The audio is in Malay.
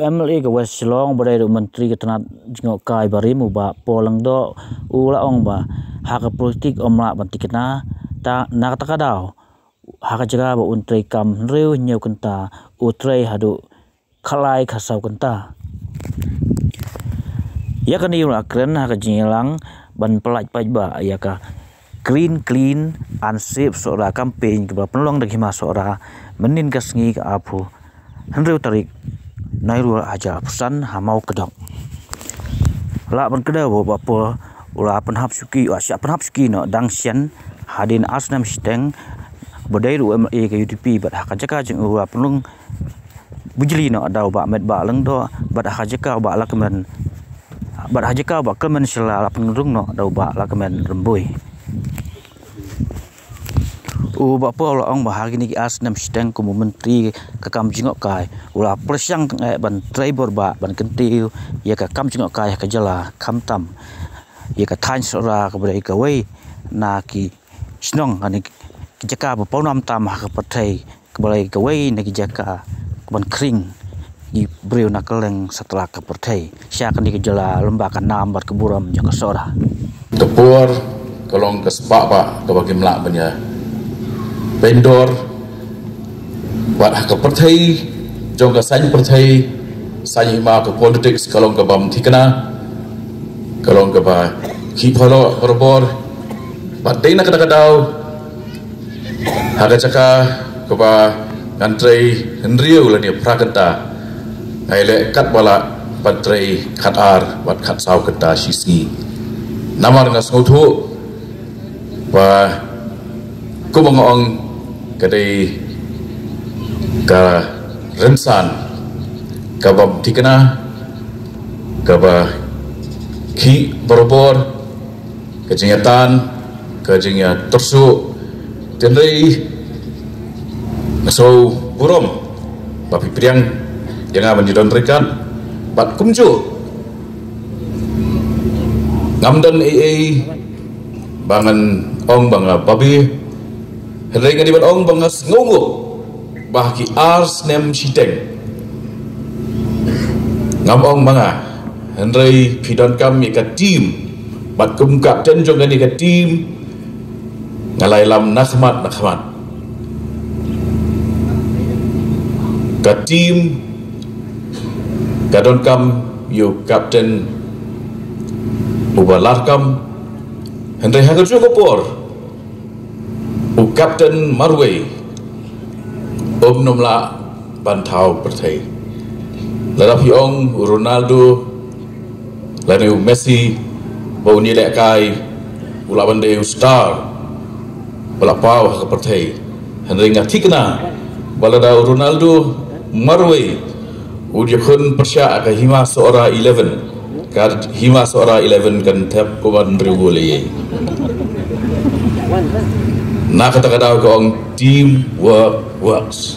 MLA ke West Shillong badai do menteri ke tanat jingok kai barimu ba polang do ula ong ba hak politik omla bantikna ta nak takadau hak jaga ba untrai kam reu nyau kenta utrai hadu khalai khasau kenta ya kan iu akren hak jingelang ban pelaj paj ba ya ka clean ansip sora campaign ke ba peluang dagi masora menin kasngi ke apu henreu tarik nairul aja pesan hamau kedok la ban kedau bapa ula penhap suki asya penhap suki no dangsian hadin asnam steng bodai ru MLA ke UDP bat hak jaka jeng ula penung bujli no dau ba met ba leng do bat hak jaka ba la kemen bat hak jaka ba kemen sela penurung no dau ba la kemen rembui bapa ula ong bahagi ni asnam steng kumu menteri ke kam jingok kai ula presyang ban driver ba ban kentiu ya ka kam jingok kai ka jala kam tam ya ka than sora ka brai ka wei na ki snong ani ki jaka ba paunam tam ha ka pathai ka brai ka wei na ki jaka ban kring di breu na keleng setelah ka pathai sya kan di ka jala lembakan nam bar keburam jang ka sora tepur kolong ke sepak ba ka bagi melak banya vendor buat hak partai jong ka san partai sai ma ka politics kalong ka bam thikna kalong ka ba ki pholo robor bat dei na kada kadau hak chaka ka ba country henriu la ni prakanta ai le kat bala patrai khatar bat khat sau kata sisi namar ngas ngothu ba ko bangong kadai ka rensan ka bab tikna ka ba ki borobor ka jingatan ka jingya tersu tenrei so burom ba pipriang jangan menjidon rekan bat kumju ngamdan bangan ong banga babi Henry nga di ban ong bangas ngungu bahki ars nem siteng ngam ong banga Henry pidon kam ka team bat kumkap tenjong ngani ka team ngalai lam nakhmat ka team kadon kam yu captain ubalar kam Henry hagar cukup por Captain Marway nomla bantau pertai larapi ong Ronaldo lanu Messi bau ni lek kai ula bande star bala pau ka pertai henry ngatikna bala da Ronaldo Marway udia khun persya ka hima seora 11 ka hima seora 11 kan tap ko ban brigole nak kata-kata kong team works